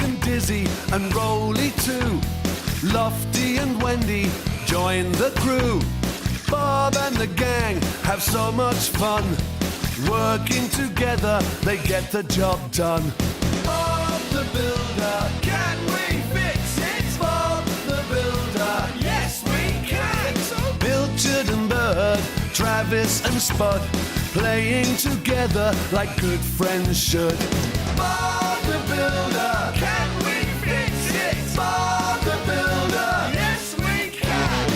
and Dizzy and Rolly too. Lofty and Wendy join the crew. Bob and the gang have so much fun. Working together, they get the job done. Bob the Builder, can we fix it? Bob the Builder, yes we can. Pilchard and Bird, Travis and Spud, playing together like good friends should. Bob the Builder, can we fix it? Bob the Builder, yes we can.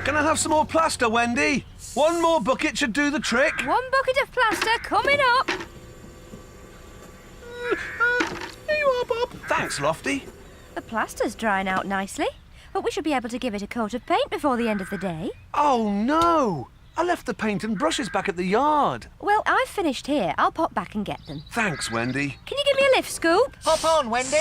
Can I have some more plaster, Wendy? One more bucket should do the trick. One bucket of plaster coming up. Here you are, Bob. Thanks, Lofty. The plaster's drying out nicely, but we should be able to give it a coat of paint before the end of the day. Oh, no. I left the paint and brushes back at the yard. Well, I've finished here. I'll pop back and get them. Thanks, Wendy. Can you give me a lift, Scoop? Hop on, Wendy.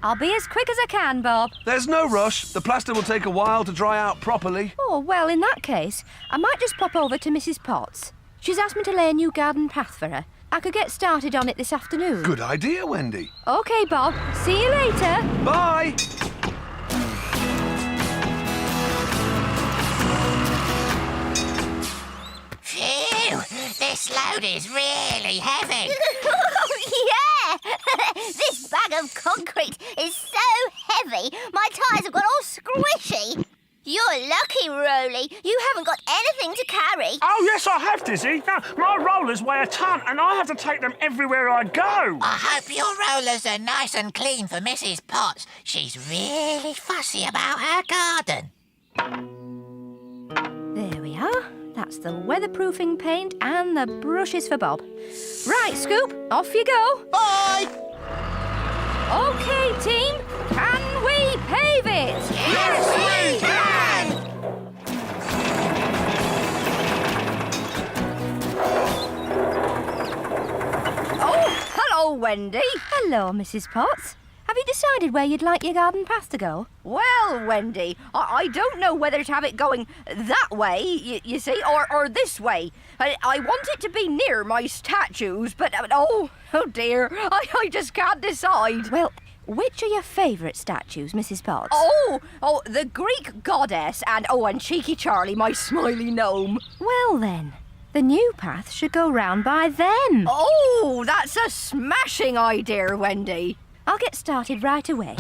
I'll be as quick as I can, Bob. There's no rush. The plaster will take a while to dry out properly. Oh, well, in that case, I might just pop over to Mrs. Potts. She's asked me to lay a new garden path for her. I could get started on it this afternoon. Good idea, Wendy. OK, Bob. See you later. Bye. Phew, this load is really heavy. Yeah! This bag of concrete is so heavy, my tyres have got all squishy. You're lucky, Rolly. You haven't got anything to carry. Oh, yes, I have, Dizzy. No, my rollers weigh a ton and I have to take them everywhere I go. I hope your rollers are nice and clean for Mrs. Potts. She's really fussy about her garden. There we are. That's the weatherproofing paint and the brushes for Bob. Right, Scoop, off you go. Bye! OK, team, can we pave it? Yes, we can! Oh, hello, Wendy. Hello, Mrs. Potts. Have you decided where you'd like your garden path to go? Well, Wendy, I don't know whether to have it going that way, you see, or this way. I want it to be near my statues, but oh dear, I just can't decide. Well, which are your favourite statues, Mrs. Potts? Oh, the Greek goddess and Cheeky Charlie, my smiley gnome. Well then, the new path should go round by them. Oh, that's a smashing idea, Wendy. I'll get started right away.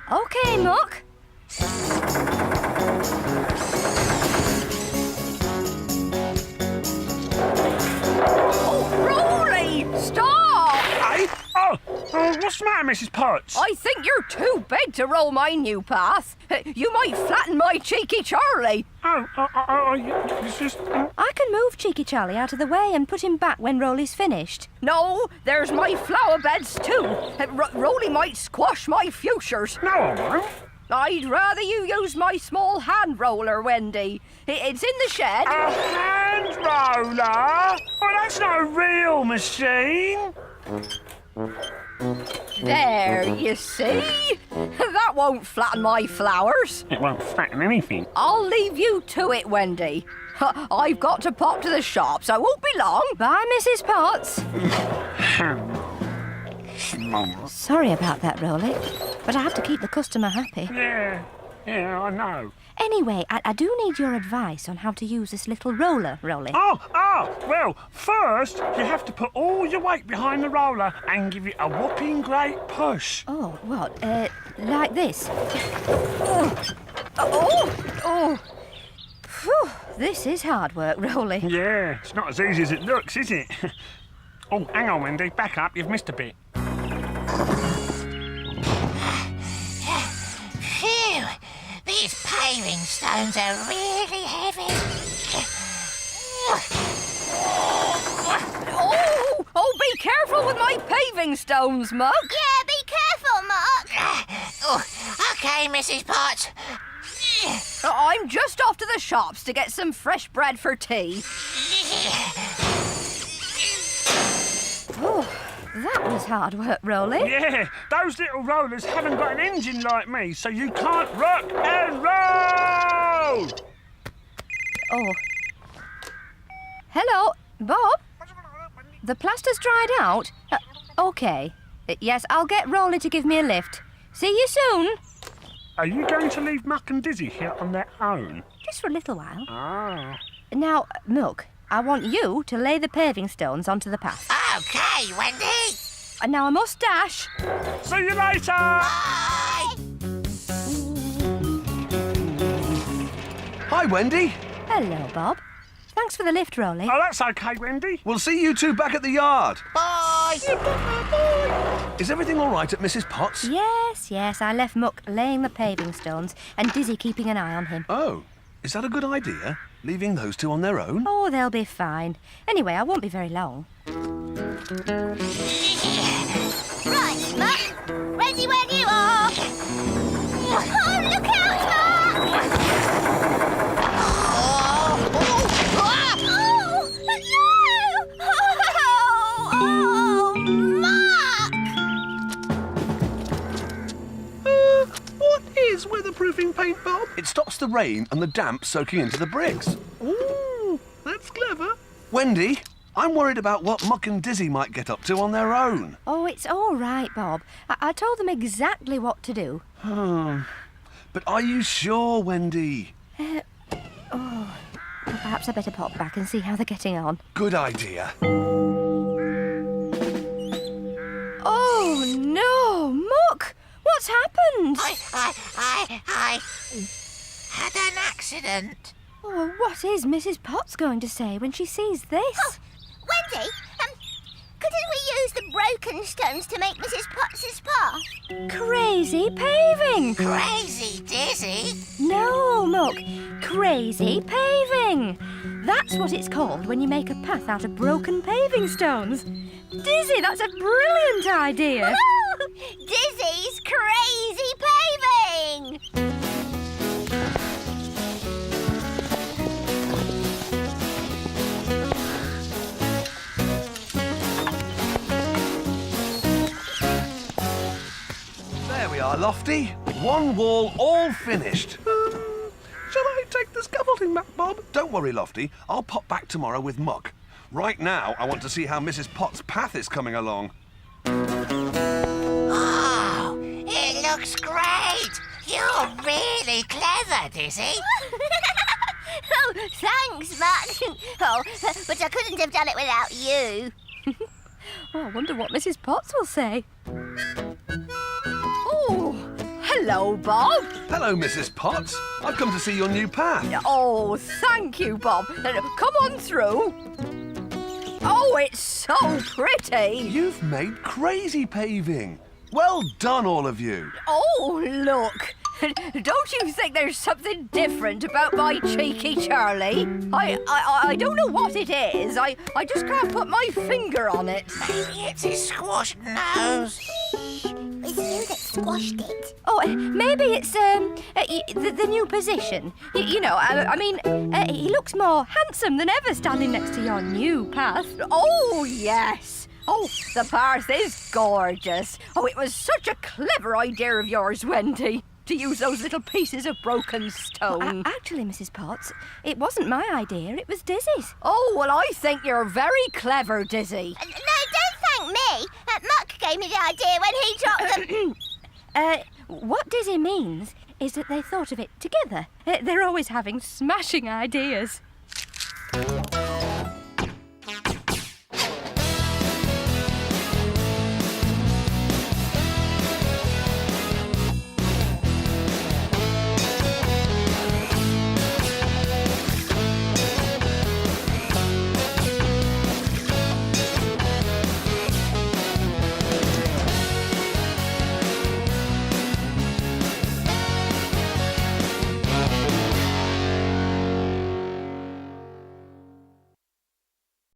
OK, Muck. Oh, Rolly! Stop! Hey? Oh, what's the matter, Mrs. Potts? I think you're too big to roll my new path. You might flatten my Cheeky Charlie. It's just... I can move Cheeky Charlie out of the way and put him back when Rolly's finished. No, there's my flower beds too. Rolly might squash my fuchsias. No, I won't. I'd rather you use my small hand roller, Wendy. It's in the shed. A hand roller? Well, that's not a real machine. There, you see? That won't flatten my flowers. It won't flatten anything. I'll leave you to it, Wendy. I've got to pop to the shop, so I won't be long. Bye, Mrs. Potts. Sorry about that, Rolly, but I have to keep the customer happy. Yeah, I know. Anyway, I do need your advice on how to use this little roller, Rolly. Well, first you have to put all your weight behind the roller and give it a whopping great push. Oh, what? Like this? Phew, this is hard work, Rolly. Yeah, it's not as easy as it looks, is it? Oh, hang on, Wendy, back up, you've missed a bit. Phew, these paving stones are really heavy. Oh, be careful with my paving stones, Muck. Yeah, be careful, Mark. OK, Mrs. Potts. I'm just off to the shops to get some fresh bread for tea. Oh, that was hard work, Rolly. Yeah, those little rollers haven't got an engine like me, so you can't rock and roll! Oh. Hello, Bob? The plaster's dried out? OK. Yes, I'll get Rolly to give me a lift. See you soon. Are you going to leave Muck and Dizzy here on their own? Just for a little while. Ah. Now, Milk, I want you to lay the paving stones onto the path. Okay, Wendy. And now I must dash. See you later! Bye. Hi, Wendy. Hello, Bob. Thanks for the lift, Rolly. Oh, that's okay, Wendy. We'll see you two back at the yard. Bye. Is everything all right at Mrs. Potts? Yes, I left Muck laying the paving stones and Dizzy keeping an eye on him. Oh, is that a good idea? Leaving those two on their own? Oh, they'll be fine. Anyway, I won't be very long. Right, Muck. Ready when you are. Oh, look out, Muck! What is weatherproofing paint, Bob? It stops the rain and the damp soaking into the bricks. Ooh, that's clever. Wendy, I'm worried about what Muck and Dizzy might get up to on their own. Oh, it's all right, Bob. I told them exactly what to do. But are you sure, Wendy? Well, perhaps I better pop back and see how they're getting on. Good idea. Oh, no! Muck! What's happened? I had an accident. Oh, what is Mrs. Potts going to say when she sees this? Oh, Wendy, couldn't we use the broken stones to make Mrs. Potts' path? Crazy paving! Crazy Dizzy. No, Muck. Crazy paving. That's what it's called when you make a path out of broken paving stones. Dizzy, that's a brilliant idea. Dizzy's crazy paving! There we are, Lofty. One wall all finished. Shall I take the scaffolding back, Bob? Don't worry, Lofty. I'll pop back tomorrow with Muck. Right now, I want to see how Mrs. Potts' path is coming along. Oh, it looks great. You're really clever, Dizzy. Oh, thanks, Muck. Oh, but I couldn't have done it without you. Oh, I wonder what Mrs. Potts will say. Oh, hello, Bob. Hello, Mrs. Potts. I've come to see your new path. Oh, thank you, Bob. Come on through. Oh, it's so pretty. You've made crazy paving. Well done, all of you. Oh, look. Don't you think there's something different about my cheeky Charlie? I don't know what it is. I just can't put my finger on it. Maybe it's his squashed nose. It's you that squashed it. Oh, maybe it's the new position. He looks more handsome than ever standing next to your new path. Oh, yes. Oh, the path is gorgeous. Oh, it was such a clever idea of yours, Wendy, to use those little pieces of broken stone. Actually, Mrs. Potts, it wasn't my idea, it was Dizzy's. Oh, well, I think you're very clever, Dizzy. No, don't thank me. Muck gave me the idea when he dropped them. What Dizzy means is that they thought of it together. They're always having smashing ideas.